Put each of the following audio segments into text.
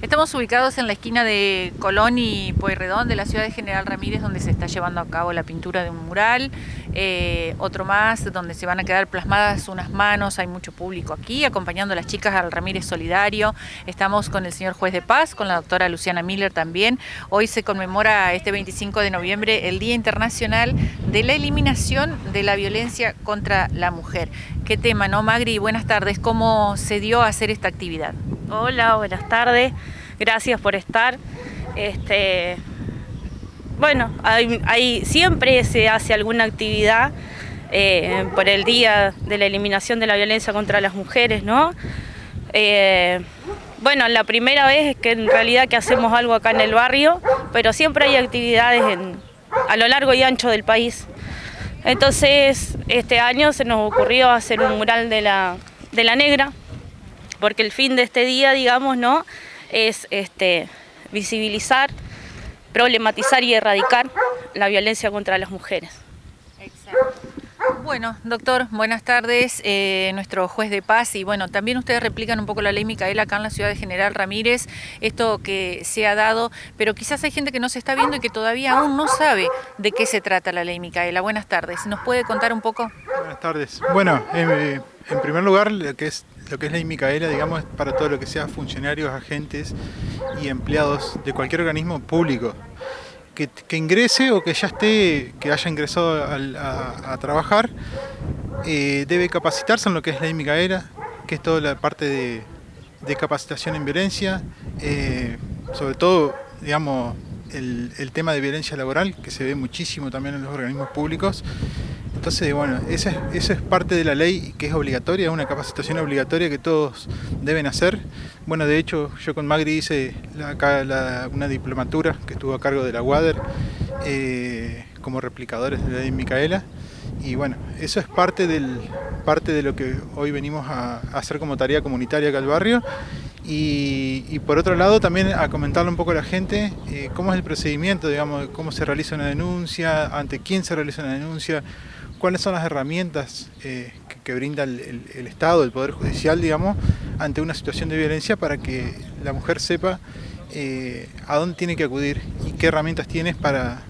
Estamos ubicados en la esquina de Colón y Pueyrredón de la ciudad de General Ramírez, donde se está llevando a cabo la pintura de un mural, otro más donde se van a quedar plasmadas unas manos. Hay mucho público aquí acompañando a las chicas al Ramírez Solidario. Estamos con el señor juez de paz, con la doctora Luciana Miller también. Hoy se conmemora este 25 de noviembre el Día Internacional de la Eliminación de la Violencia contra la Mujer. ¿Qué tema, no, Magri? Buenas tardes. ¿Cómo se dio a hacer esta actividad? Hola, buenas tardes. Gracias por estar. Bueno, siempre se hace alguna actividad por el Día de la Eliminación de la Violencia contra las Mujeres, ¿no? Bueno, la primera vez es que en realidad que hacemos algo acá en el barrio, pero siempre hay actividades a lo largo y ancho del país. Entonces, este año se nos ocurrió hacer un mural de la negra, porque el fin de este día, digamos, ¿no?, es visibilizar, problematizar y erradicar la violencia contra las mujeres. Exacto. Bueno, doctor, buenas tardes, nuestro juez de paz, y bueno, también ustedes replican un poco la ley Micaela acá en la ciudad de General Ramírez, esto que se ha dado, pero quizás hay gente que no se está viendo y que todavía aún no sabe de qué se trata la ley Micaela. Buenas tardes, ¿nos puede contar un poco? Buenas tardes. Bueno, en primer lugar, lo que es ley Micaela, digamos, es para todo lo que sea funcionarios, agentes y empleados de cualquier organismo público que ingrese o que ya que haya ingresado a trabajar, debe capacitarse en lo que es ley Micaela, que es toda la parte de capacitación en violencia, sobre todo, digamos, el tema de violencia laboral, que se ve muchísimo también en los organismos públicos. Entonces, bueno, eso es parte de la ley, que es obligatoria, una capacitación obligatoria que todos deben hacer. Bueno, de hecho, yo con Magri hice una diplomatura que estuvo a cargo de la UADER como replicadores de la ley Micaela. Y bueno, eso es parte de lo que hoy venimos a hacer como tarea comunitaria acá al barrio. Y por otro lado también a comentarle un poco a la gente cómo es el procedimiento, digamos, cómo se realiza una denuncia, ante quién se realiza una denuncia, cuáles son las herramientas que brinda el Estado, el Poder Judicial, digamos, ante una situación de violencia, para que la mujer sepa a dónde tiene que acudir y qué herramientas tiene para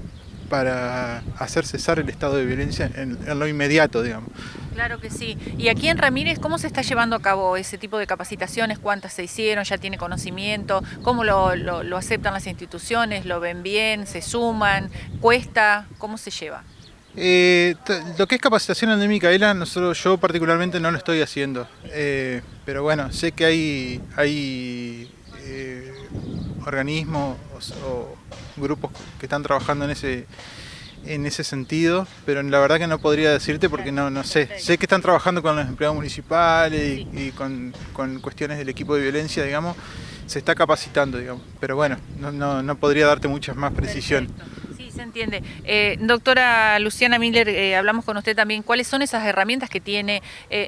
hacer cesar el estado de violencia en lo inmediato, digamos. Claro que sí. Y aquí en Ramírez, ¿cómo se está llevando a cabo ese tipo de capacitaciones? ¿Cuántas se hicieron? ¿Ya tiene conocimiento? ¿Cómo lo aceptan las instituciones? ¿Lo ven bien? ¿Se suman? ¿Cuesta? ¿Cómo se lleva? Lo que es capacitación en ley Micaela, yo particularmente no lo estoy haciendo. Pero bueno, sé que hay organismos o grupos que están trabajando en ese sentido, pero la verdad que no podría decirte porque no sé. Sé que están trabajando con los empleados municipales y con cuestiones del equipo de violencia, digamos, se está capacitando, digamos, pero bueno, no podría darte muchas más precisión. Perfecto. Sí, se entiende. Doctora Luciana Miller, hablamos con usted también, ¿cuáles son esas herramientas que tiene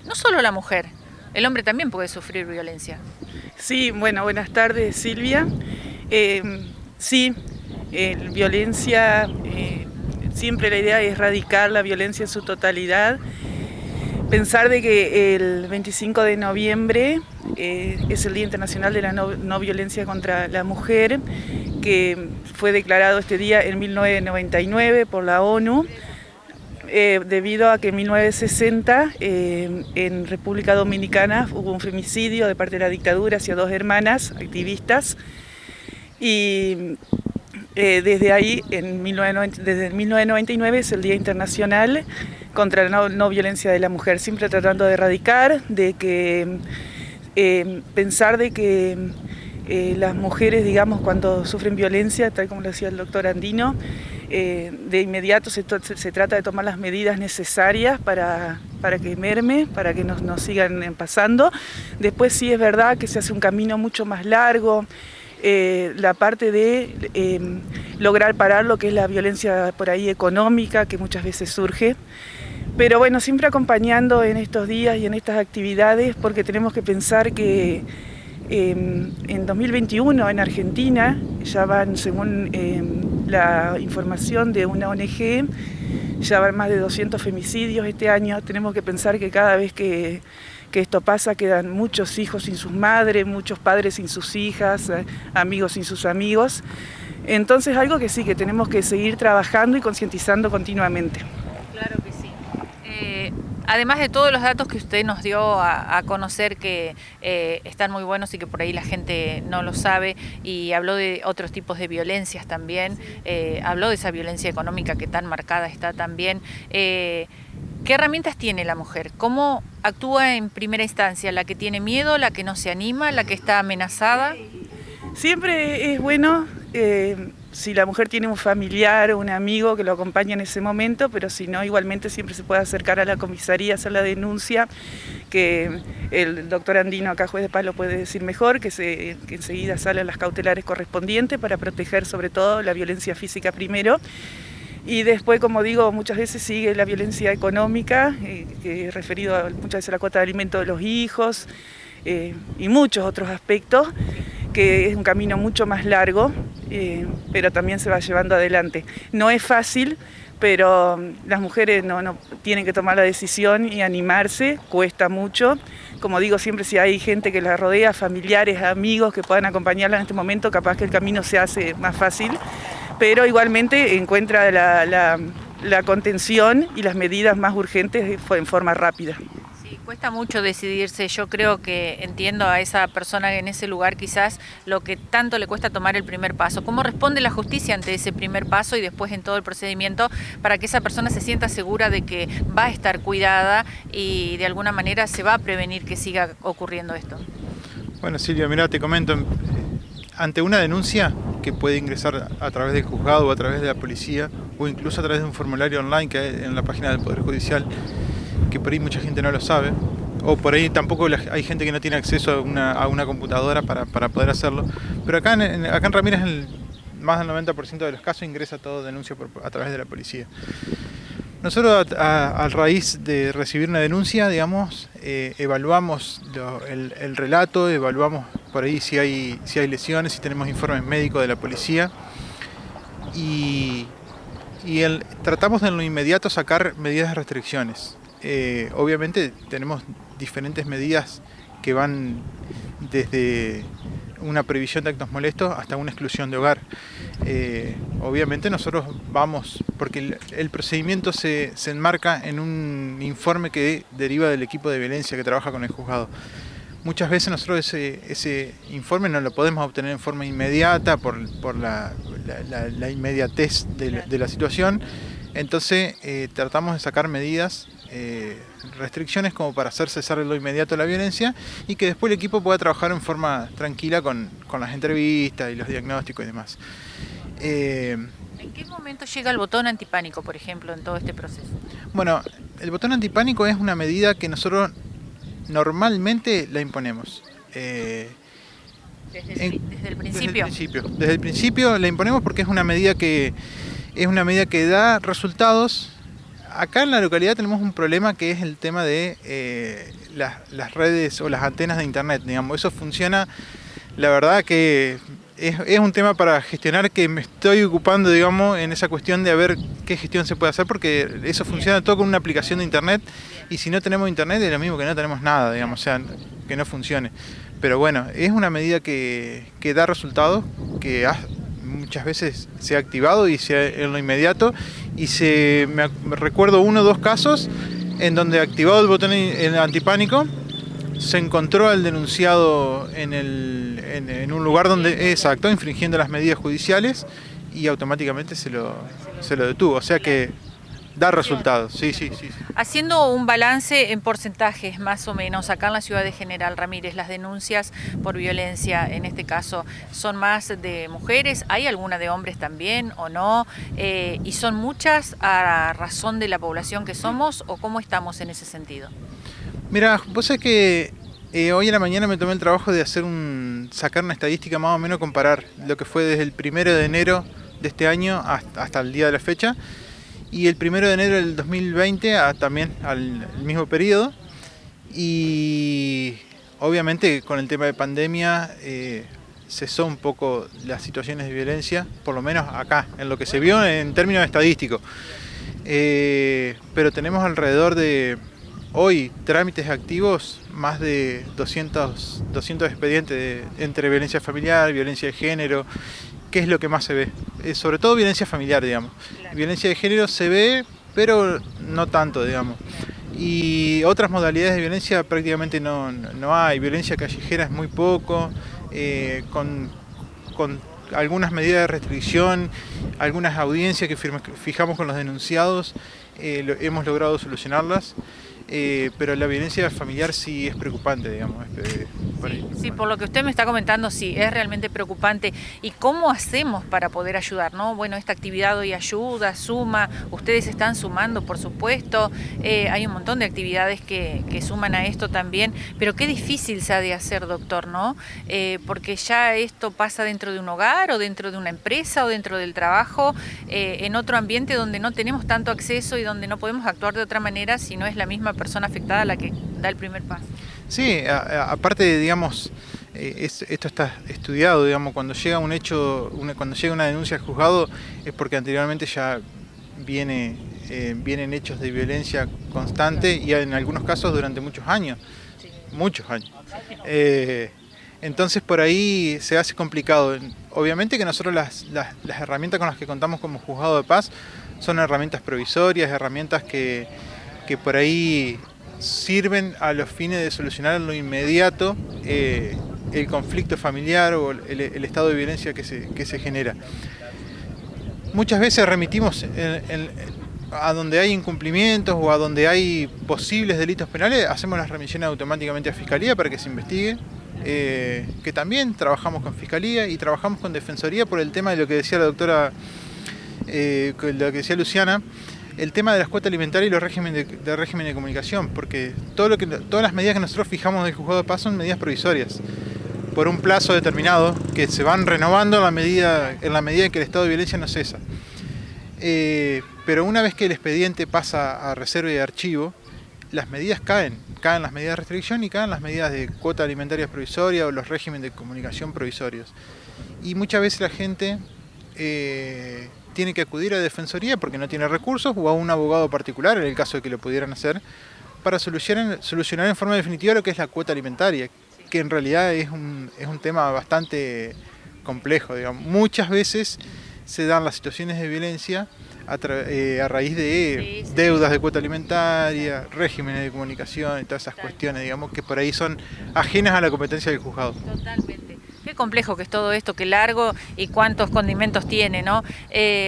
no solo la mujer, el hombre también puede sufrir violencia? Sí, bueno, buenas tardes, Silvia. Sí, violencia, siempre la idea es erradicar la violencia en su totalidad. Pensar de que el 25 de noviembre es el Día Internacional de la no violencia contra la mujer, que fue declarado este día en 1999 por la ONU, debido a que en 1960 en República Dominicana hubo un femicidio de parte de la dictadura hacia dos hermanas activistas, y desde ahí, desde el 1999 es el Día Internacional contra la no violencia de la mujer, siempre tratando de erradicar, de que pensar de que las mujeres, digamos, cuando sufren violencia, tal como lo decía el doctor Andino, de inmediato se trata de tomar las medidas necesarias para que merme, para que no sigan pasando. Después sí es verdad que se hace un camino mucho más largo, la parte de lograr parar lo que es la violencia por ahí económica, que muchas veces surge. Pero bueno, siempre acompañando en estos días y en estas actividades, porque tenemos que pensar que en 2021 en Argentina ya van, según la información de una ONG, ya van más de 200 femicidios este año. Tenemos que pensar que cada vez que que esto pasa, quedan muchos hijos sin sus madres, muchos padres sin sus hijas, amigos sin sus amigos. Entonces algo que sí, que tenemos que seguir trabajando y concientizando continuamente. Claro que sí. Además de todos los datos que usted nos dio a conocer que están muy buenos y que por ahí la gente no lo sabe, y habló de otros tipos de violencias también, habló de esa violencia económica que tan marcada está también. ¿Qué herramientas tiene la mujer? ¿Cómo actúa en primera instancia? ¿La que tiene miedo, la que no se anima, la que está amenazada? Siempre es bueno si la mujer tiene un familiar o un amigo que lo acompaña en ese momento, pero si no, igualmente siempre se puede acercar a la comisaría, hacer la denuncia, que el doctor Andino, acá juez de paz, lo puede decir mejor, que enseguida salen las cautelares correspondientes para proteger sobre todo la violencia física primero. Y después, como digo, muchas veces sigue la violencia económica, que es referido muchas veces a la cuota de alimento de los hijos y muchos otros aspectos, que es un camino mucho más largo, pero también se va llevando adelante. No es fácil, pero las mujeres no tienen que tomar la decisión y animarse, cuesta mucho. Como digo, siempre si hay gente que la rodea, familiares, amigos que puedan acompañarla en este momento, capaz que el camino se hace más fácil, pero igualmente encuentra la contención y las medidas más urgentes en forma rápida. Cuesta mucho decidirse. Yo creo que entiendo a esa persona en ese lugar quizás lo que tanto le cuesta tomar el primer paso. ¿Cómo responde la justicia ante ese primer paso y después en todo el procedimiento para que esa persona se sienta segura de que va a estar cuidada y de alguna manera se va a prevenir que siga ocurriendo esto? Bueno, Silvia, mira, te comento, ante una denuncia que puede ingresar a través del juzgado o a través de la policía o incluso a través de un formulario online que hay en la página del Poder Judicial, que por ahí mucha gente no lo sabe, o por ahí tampoco hay gente que no tiene acceso a una computadora para poder hacerlo, pero acá en Ramírez más del 90% de los casos ingresa todo denuncia a través de la policía. Nosotros a raíz de recibir una denuncia, digamos, evaluamos el relato, evaluamos por ahí si hay lesiones, si tenemos informes médicos de la policía y tratamos de en lo inmediato sacar medidas de restricciones. Obviamente tenemos diferentes medidas que van desde una prohibición de actos molestos hasta una exclusión de hogar. Obviamente nosotros vamos, porque el procedimiento se enmarca en un informe que deriva del equipo de violencia que trabaja con el juzgado. Muchas veces nosotros ese informe no lo podemos obtener en forma inmediata por la inmediatez de la situación, entonces tratamos de sacar medidas, restricciones como para hacer cesar en lo inmediato la violencia y que después el equipo pueda trabajar en forma tranquila con las entrevistas y los diagnósticos y demás. ¿En qué momento llega el botón antipánico, por ejemplo, en todo este proceso? Bueno, el botón antipánico es una medida que nosotros normalmente la imponemos. ¿Desde el principio? Desde el principio la imponemos porque es una medida que da resultados. Acá en la localidad tenemos un problema que es el tema de las redes o las antenas de internet, digamos. Eso funciona, la verdad que es un tema para gestionar que me estoy ocupando, digamos, en esa cuestión de a ver qué gestión se puede hacer, porque eso funciona todo con una aplicación de internet y si no tenemos internet es lo mismo que no tenemos nada, digamos, o sea, que no funcione. Pero bueno, es una medida que da resultados, que muchas veces se ha activado y en lo inmediato y me recuerdo 1 o 2 casos en donde activado el botón antipánico se encontró al denunciado en un lugar donde exacto, infringiendo las medidas judiciales y automáticamente se lo detuvo, o sea que da resultados, sí. Haciendo un balance en porcentajes más o menos, acá en la ciudad de General Ramírez, las denuncias por violencia, en este caso, ¿son más de mujeres? ¿Hay alguna de hombres también o no? ¿Y son muchas a razón de la población que somos o cómo estamos en ese sentido? Mira, vos sabés que hoy en la mañana me tomé el trabajo de sacar una estadística más o menos, comparar lo que fue desde el 1 de enero de este año hasta el día de la fecha, y el 1 de enero del 2020 también al mismo periodo, y obviamente con el tema de pandemia cesó un poco las situaciones de violencia, por lo menos acá, en lo que se vio en términos estadísticos, pero tenemos alrededor de hoy trámites activos, más de 200 expedientes entre violencia familiar, violencia de género. ¿Qué es lo que más se ve? Sobre todo violencia familiar, digamos. Claro. Violencia de género se ve, pero no tanto, digamos. Y otras modalidades de violencia prácticamente no hay. Violencia callejera es muy poco, con algunas medidas de restricción, algunas audiencias que fijamos con los denunciados, hemos logrado solucionarlas. Pero la violencia familiar sí es preocupante, digamos. Sí, por lo que usted me está comentando, sí, es realmente preocupante. ¿Y cómo hacemos para poder ayudar, no? Bueno, esta actividad hoy ayuda, suma, ustedes están sumando, por supuesto, hay un montón de actividades que suman a esto también, pero qué difícil se ha de hacer, doctor, ¿no? Porque ya esto pasa dentro de un hogar, o dentro de una empresa, o dentro del trabajo, en otro ambiente donde no tenemos tanto acceso y donde no podemos actuar de otra manera si no es la misma persona afectada la que da el primer paso. Sí, aparte, digamos, esto está estudiado, digamos, cuando llega un hecho, cuando llega una denuncia al juzgado es porque anteriormente ya vienen hechos de violencia constante y en algunos casos durante muchos años, muchos años. Entonces por ahí se hace complicado. Obviamente que nosotros las herramientas con las que contamos como juzgado de paz son herramientas provisorias, herramientas que por ahí sirven a los fines de solucionar en lo inmediato el conflicto familiar o el estado de violencia que se genera. Muchas veces remitimos a donde hay incumplimientos o a donde hay posibles delitos penales, hacemos las remisiones automáticamente a Fiscalía para que se investigue, que también trabajamos con Fiscalía y trabajamos con Defensoría por el tema de lo que decía la doctora, lo que decía Luciana, el tema de las cuotas alimentarias y los régimen de comunicación, porque todas las medidas que nosotros fijamos del juzgado de paz son medidas provisorias, por un plazo determinado, que se van renovando en la medida en que el estado de violencia no cesa. Pero una vez que el expediente pasa a reserva y de archivo, las medidas caen las medidas de restricción y caen las medidas de cuota alimentaria provisoria o los regímenes de comunicación provisorios. Y muchas veces la gente tiene que acudir a Defensoría porque no tiene recursos o a un abogado particular, en el caso de que lo pudieran hacer, para solucionar en forma definitiva lo que es la cuota alimentaria, que en realidad es un tema bastante complejo, digamos. Muchas veces se dan las situaciones de violencia a raíz de deudas de cuota alimentaria, regímenes de comunicación y todas esas cuestiones, digamos, que por ahí son ajenas a la competencia del juzgado. Totalmente. Qué complejo que es todo esto, qué largo y cuántos condimentos tiene, ¿no?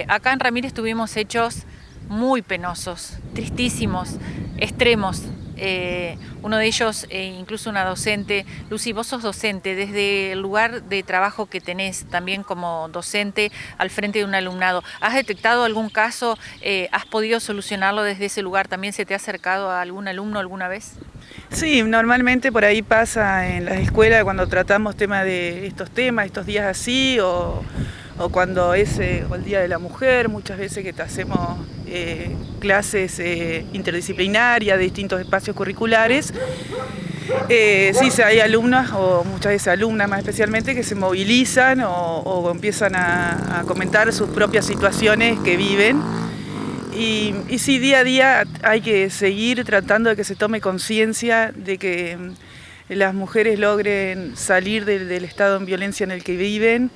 Acá en Ramírez tuvimos hechos muy penosos, tristísimos, extremos. Uno de ellos, incluso una docente. Lucy, vos sos docente, desde el lugar de trabajo que tenés también como docente al frente de un alumnado. ¿Has detectado algún caso? ¿Has podido solucionarlo desde ese lugar? ¿También se te ha acercado a algún alumno alguna vez? Sí, normalmente por ahí pasa en las escuelas cuando tratamos estos días así, o cuando es el Día de la Mujer, muchas veces que hacemos clases interdisciplinarias de distintos espacios curriculares. Sí, hay alumnas, o muchas veces alumnas más especialmente, que se movilizan o empiezan a comentar sus propias situaciones que viven. Y sí, día a día hay que seguir tratando de que se tome conciencia de que las mujeres logren salir del estado de violencia en el que viven.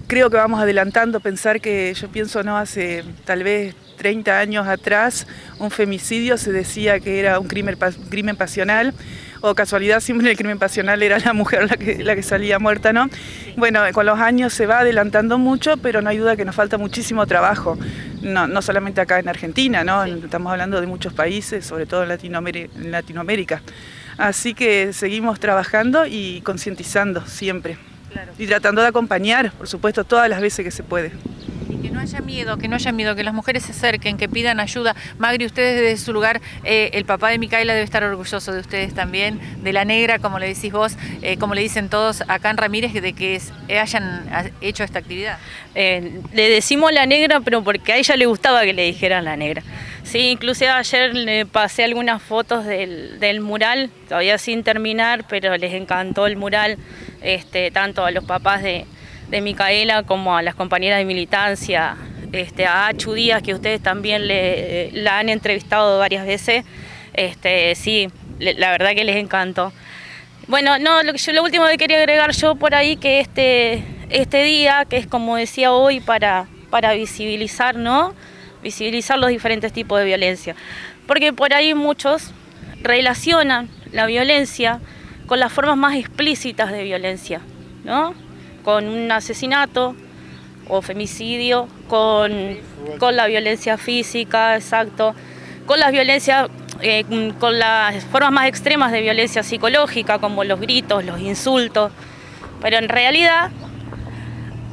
Creo que vamos adelantando, yo pienso, ¿no? Hace tal vez 30 años atrás, un femicidio se decía que era un crimen pasional, o casualidad siempre el crimen pasional era la mujer la que salía muerta, ¿no? Bueno, con los años se va adelantando mucho, pero no hay duda que nos falta muchísimo trabajo, no solamente acá en Argentina, ¿no? Estamos hablando de muchos países, sobre todo en Latinoamérica. Así que seguimos trabajando y concientizando siempre. Claro. Y tratando de acompañar, por supuesto, todas las veces que se puede. Y que no haya miedo, que las mujeres se acerquen, que pidan ayuda. Magri, ustedes desde su lugar, el papá de Micaela debe estar orgulloso de ustedes también, de la negra, como le decís vos, como le dicen todos acá en Ramírez, de que hayan hecho esta actividad. Le decimos la negra, pero porque a ella le gustaba que le dijeran la negra. Sí, inclusive ayer le pasé algunas fotos del mural, todavía sin terminar, pero les encantó el mural, tanto a los papás de Micaela como a las compañeras de militancia, a Achu Díaz, que ustedes también la han entrevistado varias veces. Sí, la verdad que les encantó. Bueno, no, lo último que quería agregar yo por ahí, que este día, que es como decía hoy, para visibilizar, ¿no? Visibilizar los diferentes tipos de violencia. Porque por ahí muchos relacionan la violencia con las formas más explícitas de violencia, ¿no? Con un asesinato o femicidio, con la violencia física, exacto, con las violencias, con las formas más extremas de violencia psicológica, como los gritos, los insultos. Pero en realidad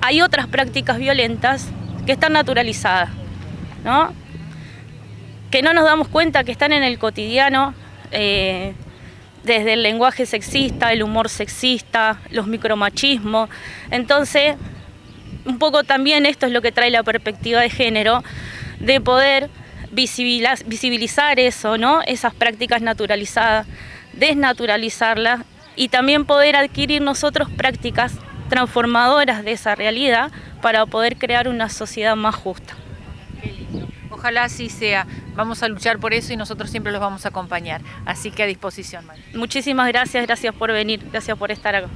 hay otras prácticas violentas que están naturalizadas, ¿no? Que no nos damos cuenta que están en el cotidiano, desde el lenguaje sexista, el humor sexista, los micromachismos. Entonces, un poco también esto es lo que trae la perspectiva de género, de poder visibilizar eso, ¿no? Esas prácticas naturalizadas, desnaturalizarlas y también poder adquirir nosotros prácticas transformadoras de esa realidad para poder crear una sociedad más justa. Ojalá así sea. Vamos a luchar por eso y nosotros siempre los vamos a acompañar. Así que a disposición, María. Muchísimas gracias por venir, gracias por estar acá.